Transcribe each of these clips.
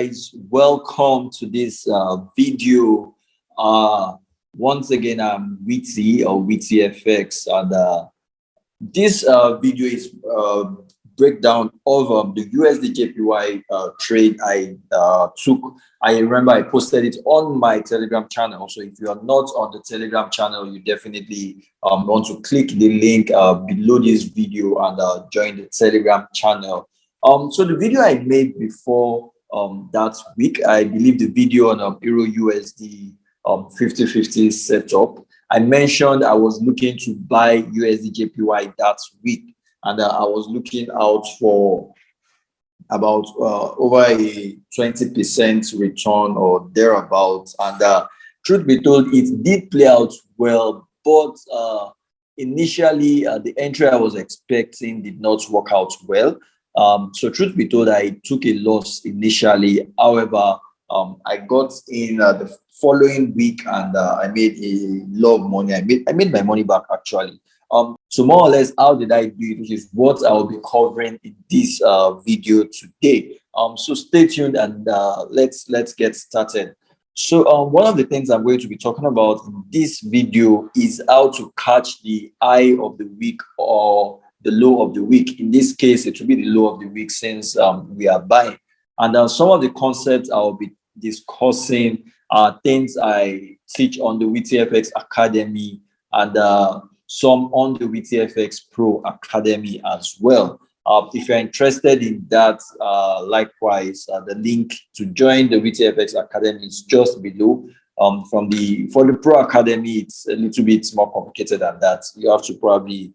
guys, welcome to this video. Once again, I'm Witty or WITTEEfx, and this video is breakdown of the USDJPY trade I took. I remember I posted it on my Telegram channel. So if you are not on the Telegram channel, you definitely want to click the link below this video and join the Telegram channel. So the video I made before that week, I believe the video on Euro USD 50-50 setup, I mentioned I was looking to buy USDJPY that week, and I was looking out for about over a 20% return or thereabouts. And truth be told, it did play out well, but initially the entry I was expecting did not work out well. So truth be told, I took a loss initially. However, I got in the following week, and I made a lot of money. I made my money back actually. So more or less, how did I do it, which is what I will be covering in this video today. So stay tuned and let's get started. So one of the things I'm going to be talking about in this video is how to catch the high of the week or the low of the week. In this case, it will be the low of the week since we are buying. And some of the concepts I will be discussing are things I teach on the WITTEEfx Academy and some on the WITTEEfx Pro-Academy as well. If you're interested in that, likewise, the link to join the WITTEEfx Academy is just below. For the Pro Academy, it's a little bit more complicated than that. You have to probably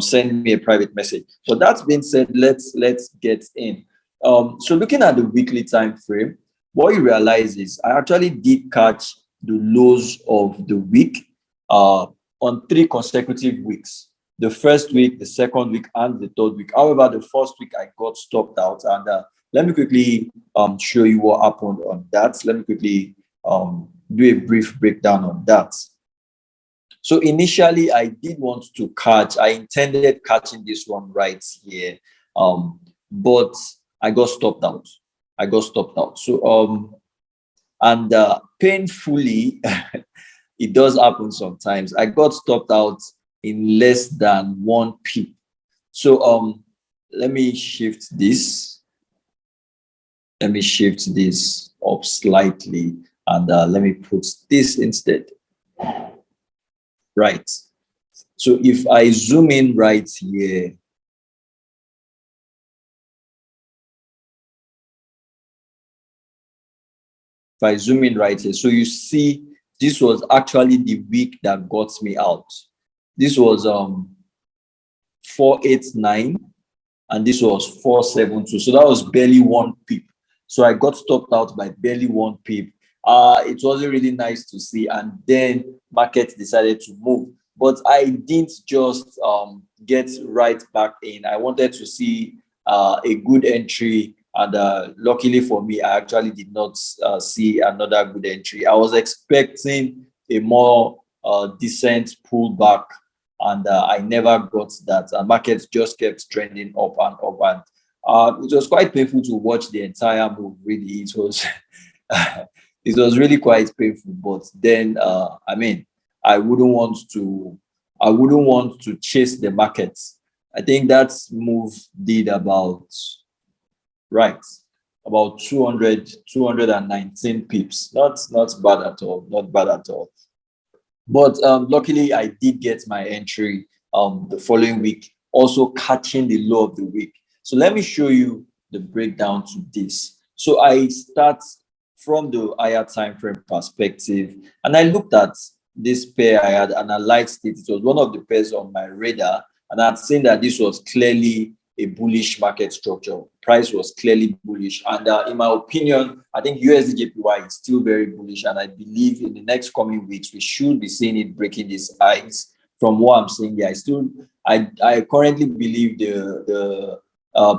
send me a private message. So that being said, let's get in. So looking at the weekly time frame, what you realize is I actually did catch the lows of the week on 3 consecutive weeks. The first week, the second week, and the third week. However, the first week I got stopped out, and let me quickly show you what happened on that. Let me quickly do a brief breakdown on that. So initially, I did want to catch. I intended catching this one right here, but I got stopped out. So and painfully, it does happen sometimes. I got stopped out in less than 1 pip. So let me shift this. Let me shift this up slightly, and let me put this instead. Right. So if I zoom in right here, so you see this was actually the week that got me out. This was 489 and this was 472. So that was barely 1 pip. So I got stopped out by barely 1 pip. It wasn't really nice to see, and then market decided to move. But I didn't just get right back in. I wanted to see a good entry, and luckily for me, I actually did not see another good entry. I was expecting a more decent pullback, and I never got that. And markets just kept trending up and up, and it was quite painful to watch the entire move. Really, it was it was really quite painful. But then, I mean, I wouldn't want to chase the markets. I think that move did about 219 pips. Not bad at all. Not bad at all. But luckily, I did get my entry the following week, also catching the low of the week. So let me show you the breakdown to this. So I start from the higher time frame perspective, and I looked at this pair. I had analyzed it. It was one of the pairs on my radar, and I'd seen that this was clearly a bullish market structure. Price was clearly bullish, and in my opinion, I think USDJPY is still very bullish, and I believe in the next coming weeks we should be seeing it breaking these highs. From what I'm saying here, I currently believe the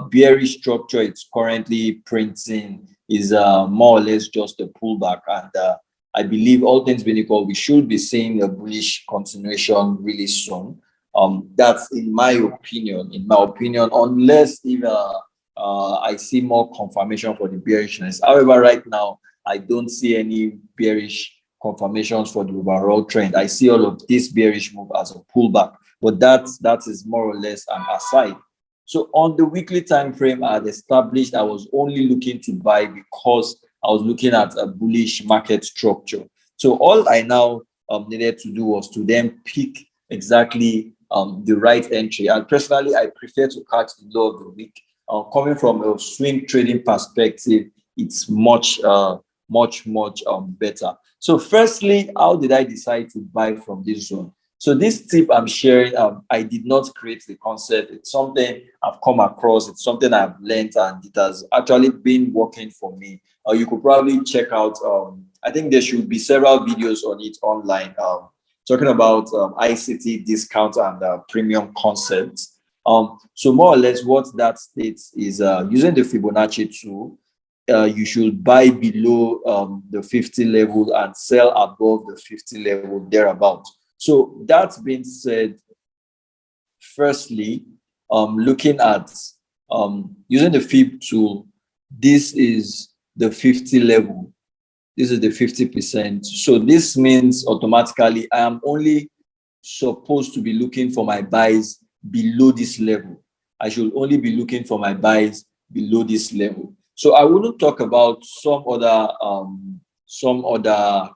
bearish structure it's currently printing is more or less just a pullback, and I believe all things being equal, we should be seeing a bullish continuation really soon. That's in my opinion. Unless if I see more confirmation for the bearishness. However, right now, I don't see any bearish confirmations for the overall trend. I see all of this bearish move as a pullback, but that is more or less an aside. So on the weekly time frame, I had established I was only looking to buy because I was looking at a bullish market structure. So all I now needed to do was to then pick exactly the right entry. And personally, I prefer to catch the low of the week. Coming from a swing trading perspective, it's much better. So firstly, how did I decide to buy from this zone? So this tip I'm sharing, I did not create the concept. It's something I've come across. It's something I've learned, and it has actually been working for me. You could probably check out, I think there should be several videos on it online, talking about ICT discount and premium concepts. So more or less what that states is using the Fibonacci tool, you should buy below the 50 level and sell above the 50 level thereabout. So that being said, firstly, looking at using the Fib tool, this is the 50 level. This is the 50%. So this means automatically I am only supposed to be looking for my buys below this level. I should only be looking for my buys below this level. So I wouldn't talk about some other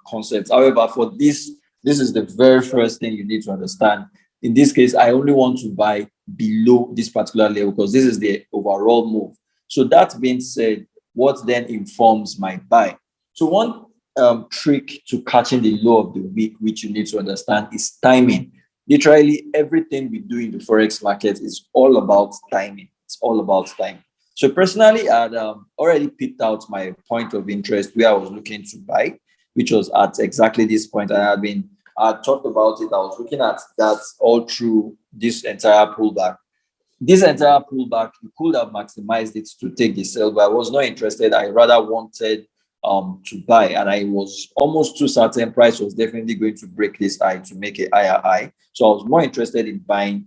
concepts. However, for this is the very first thing you need to understand. In this case, I only want to buy below this particular level because this is the overall move. So that being said, what then informs my buy? So one trick to catching the low of the week, which you need to understand, is timing. Literally everything we do in the Forex market is all about timing. It's all about time. So personally, I had already picked out my point of interest where I was looking to buy, which was at exactly this point. I talked about it. I was looking at that all through this entire pullback. This entire pullback, you could have maximized it to take the sell, but I was not interested. I rather wanted to buy, and I was almost too certain price was definitely going to break this high to make a higher high. So I was more interested in buying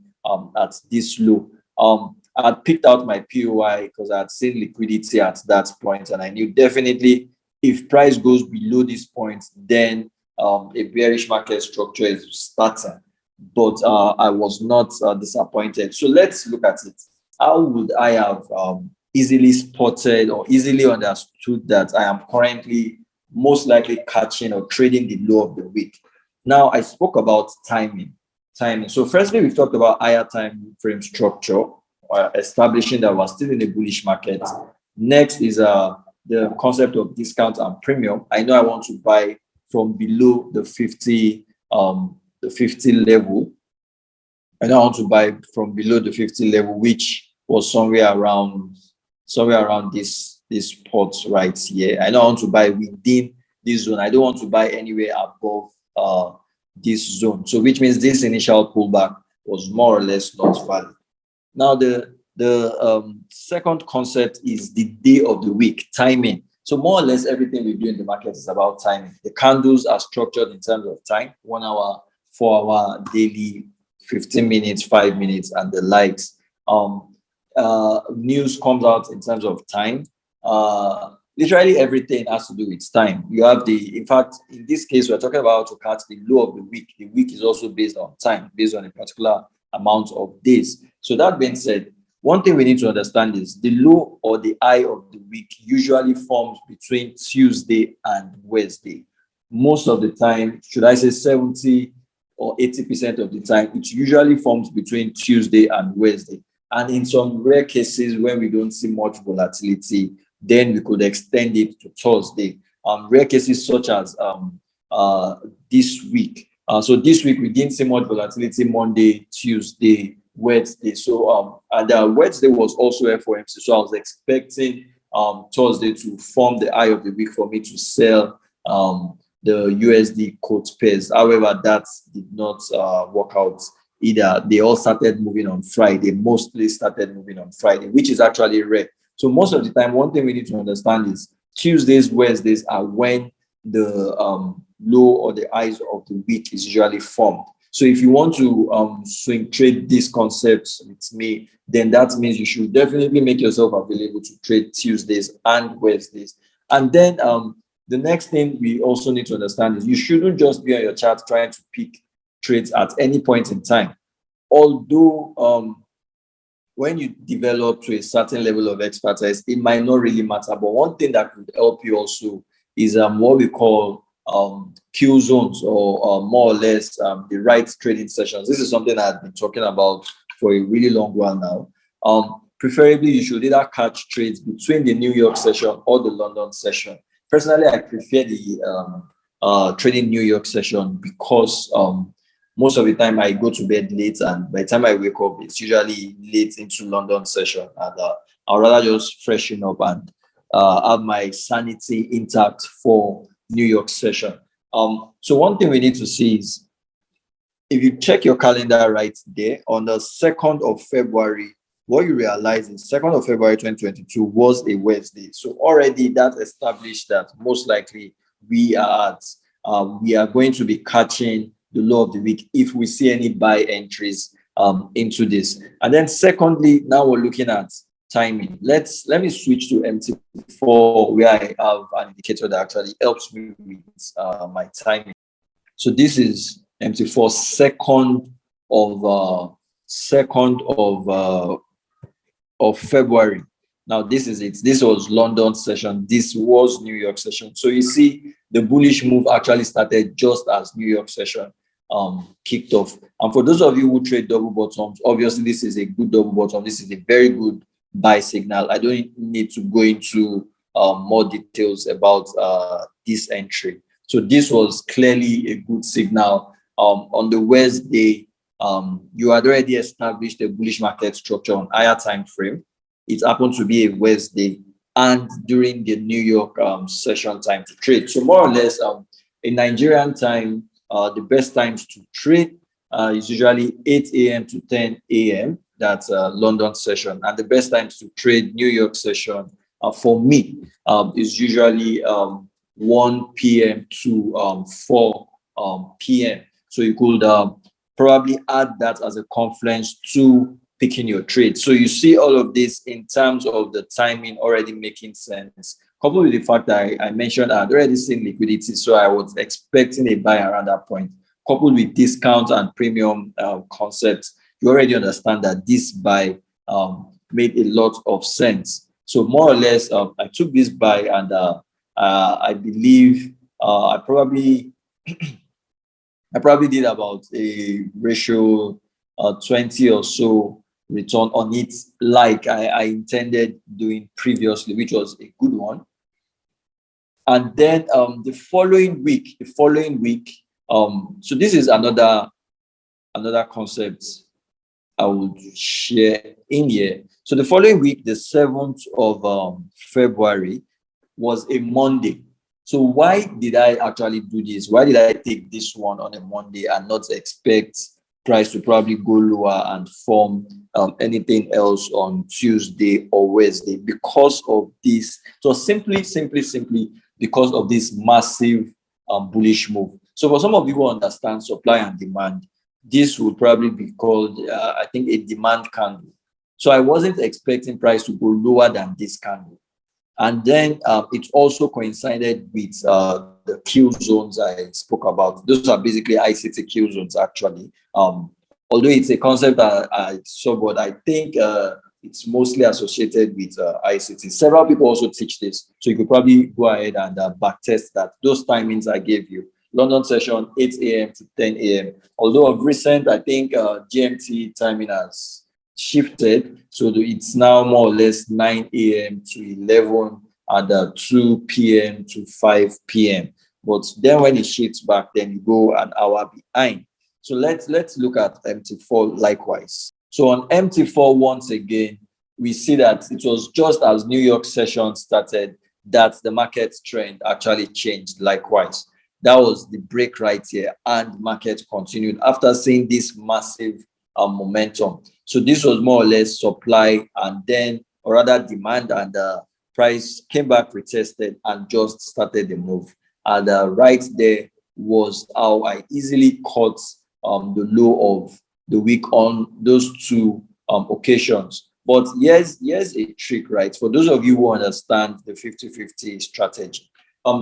at this low. I had picked out my POI because I had seen liquidity at that point, and I knew definitely if price goes below this point, then a bearish market structure is starting. But I was not disappointed. So let's look at it. How would I have easily spotted or easily understood that I am currently most likely catching or trading the low of the week? Now, I spoke about timing. So firstly, we've talked about higher time frame structure, establishing that we're still in a bullish market. Next is the concept of discount and premium. I know I want to buy from below the 50 level. And I want to buy from below the 50 level, which was somewhere around this spot right here. I don't want to buy within this zone. I don't want to buy anywhere above this zone. So which means this initial pullback was more or less not valid. Now the second concept is the day of the week, timing. So more or less everything we do in the market is about timing. The candles are structured in terms of time: 1 hour, 4 hour, daily, 15 minutes, 5 minutes, and the likes. News comes out in terms of time. Literally everything has to do with time. You have in fact, in this case, we're talking about to catch the low of the week. The week is also based on time, based on a particular amount of days. So that being said, one thing we need to understand is the low or the high of the week usually forms between Tuesday and Wednesday. Most of the time, should I say 70 or 80% of the time, it usually forms between Tuesday and Wednesday. And in some rare cases, when we don't see much volatility, then we could extend it to Thursday. Rare cases such as this week. So this week, we didn't see much volatility Monday, Tuesday, Wednesday. So and Wednesday was also FOMC. So I was expecting Thursday to form the high of the week for me to sell the USD quote pairs. However, that did not work out either. They all started moving on Friday. Mostly started moving on Friday, which is actually rare. So most of the time, one thing we need to understand is Tuesdays, Wednesdays are when the low or the highs of the week is usually formed. So if you want to swing trade these concepts with me, then that means you should definitely make yourself available to trade Tuesdays and Wednesdays. And then the next thing we also need to understand is you shouldn't just be on your chart trying to pick trades at any point in time. Although when you develop to a certain level of expertise, it might not really matter. But one thing that could help you also is what we call Q zones, or more or less the right trading sessions. This is something I've been talking about for a really long while now. Preferably, you should either catch trades between the New York session or the London session. Personally, I prefer the trading New York session because most of the time I go to bed late, and by the time I wake up, it's usually late into London session, and I'd rather just freshen up and have my sanity intact for New York session. So one thing we need to see is, if you check your calendar right there, on the 2nd of February, what you realize is 2nd of February 2022 was a Wednesday. So already that established that most likely we are going to be catching the low of the week if we see any buy entries into this. And then secondly, now we're looking at timing. Let me switch to MT4, where I have an indicator that actually helps me with my timing. So this is MT4 2nd of February. Now this is it. This was London session. This was New York session. So you see the bullish move actually started just as New York session kicked off. And for those of you who trade double bottoms, obviously this is a good double bottom. This is a very good buy signal. I don't need to go into more details about this entry. So this was clearly a good signal. On the Wednesday, you had already established a bullish market structure on higher time frame. It happened to be a Wednesday and during the New York session time to trade. So more or less, in Nigerian time, the best times to trade is usually 8 a.m. to 10 a.m. That's London session. And the best times to trade New York session for me is usually 1 p.m. to 4 p.m. So you could probably add that as a confluence to picking your trade. So you see all of this in terms of the timing already making sense, coupled with the fact that I mentioned I had already seen liquidity, so I was expecting a buy around that point, coupled with discount and premium concepts. You already understand that this buy made a lot of sense. So more or less, I took this buy, and I believe I probably did about a ratio 20 or so return on it, like I intended doing previously, which was a good one. And then the following week, so this is another concept I would share in here. So the following week, the 7th of February, was a Monday. So why did I actually do this? Why did I take this one on a Monday and not expect price to probably go lower and form anything else on Tuesday or Wednesday? Because of this. So simply because of this massive bullish move. So for some of you who understand supply and demand, this would probably be called, I think, a demand candle. So I wasn't expecting price to go lower than this candle. And then it also coincided with the Q zones I spoke about. Those are basically ICT Q zones, actually. Although it's a concept that I saw, but I think it's mostly associated with ICT. Several people also teach this. So you could probably go ahead and backtest that. Those timings I gave you. London session, 8 a.m. to 10 a.m. Although of recent, I think GMT timing has shifted. So it's now more or less 9 a.m. to 11 and 2 p.m. to 5 p.m. But then when it shifts back, then you go an hour behind. So let's look at MT4 likewise. So on MT4, once again, we see that it was just as New York session started that the market trend actually changed likewise. That was the break right here, and market continued after seeing this massive momentum. So this was more or less supply, and then, or rather demand, and price came back, retested, and just started the move. And right there was how I easily caught the low of the week on those two occasions. But here's a trick, right? For those of you who understand the 50-50 strategy.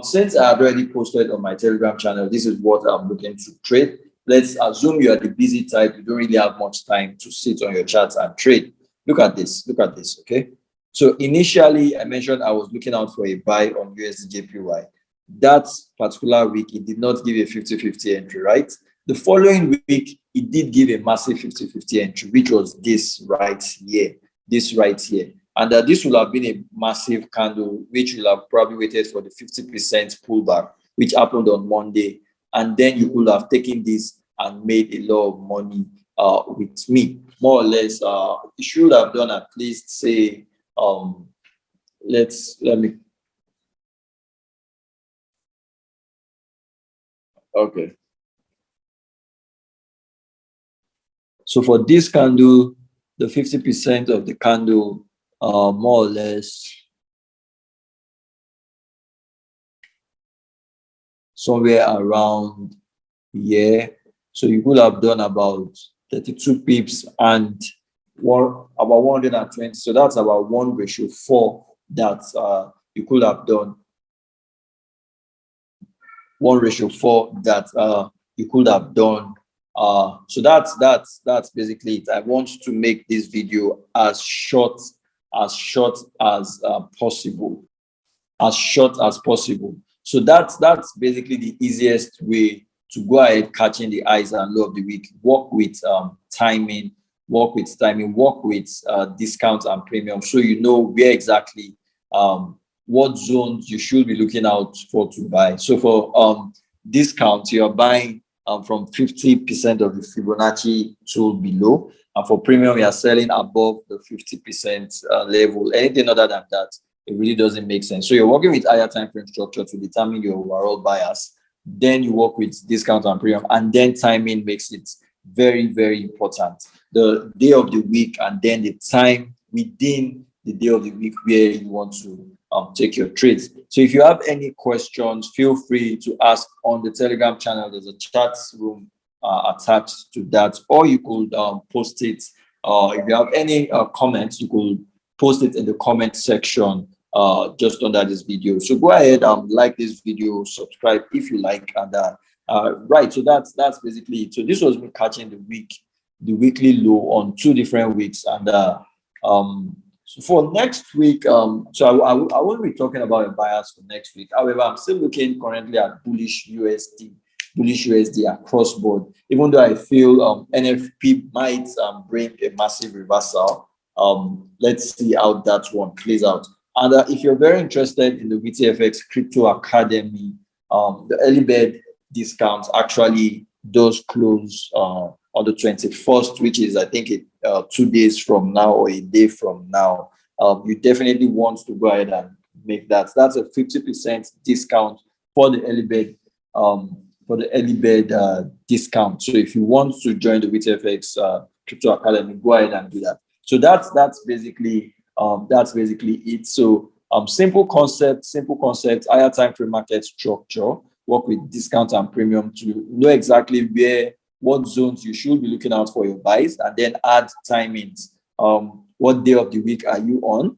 Since I had already posted on my Telegram channel, this is what I'm looking to trade. Let's assume you are the busy type. You don't really have much time to sit on your charts and trade. Look at this. Look at this. Okay. So initially, I mentioned I was looking out for a buy on USDJPY. That particular week, it did not give a 50-50 entry, right? The following week, it did give a massive 50-50 entry, which was this right here. This right here. And this will have been a massive candle, which will have probably waited for the 50% pullback, which happened on Monday. And then you could have taken this and made a lot of money with me. More or less, you should have done at least, say, let me. Okay. So for this candle, the 50% of the candle, more or less, somewhere around here. So you could have done about 32 pips and about 120. So that's about 1:4 that you could have done. 1:4 that you could have done. So that's basically it. I want to make this video as short as possible, as short as possible. So that's basically the easiest way to go ahead catching the highs and low of the week. Work with timing, work with discounts and premium, so you know where exactly what zones you should be looking out for to buy. So for discounts, you are buying from 50% of the Fibonacci tool below, and for premium, you are selling above the 50% level. Anything other than that, it really doesn't make sense. So you're working with higher time frame structure to determine your overall bias. Then you work with discount and premium, and then timing makes it very, very important. The day of the week and then the time within the day of the week where you want to take your trades. So if you have any questions, feel free to ask on the Telegram channel. There's a chat room attached to that, or you could post it. If you have any comments, you could post it in the comment section just under this video. So go ahead and like this video, subscribe if you like, and right. So that's basically it. So this was me catching the weekly low on 2 different weeks, and so for next week, so I won't be talking about a bias for next week. However, I'm still looking currently at bullish USD across board, even though I feel NFP might bring a massive reversal. Let's see how that one plays out. And if you're very interested in the WITTEEfx Crypto Academy, the early bird discount actually does close on the 21st, which is, I think, 2 days from now or a day from now. You definitely want to go ahead and make that. That's a 50% discount for the early bird discount. So if you want to join the WITTEEfx Crypto Academy, go ahead and do that. So that's basically it. So simple concept, higher time frame market structure, work with discount and premium to know exactly what zones you should be looking out for your buys, and then add timings. What day of the week are you on?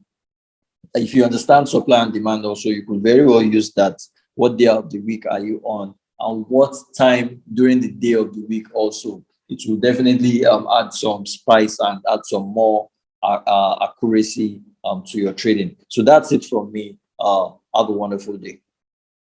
If you understand supply and demand also, you could very well use that. What day of the week are you on, and what time during the day of the week also? It will definitely add some spice and add some more accuracy to your trading. So that's it from me. Have a wonderful day.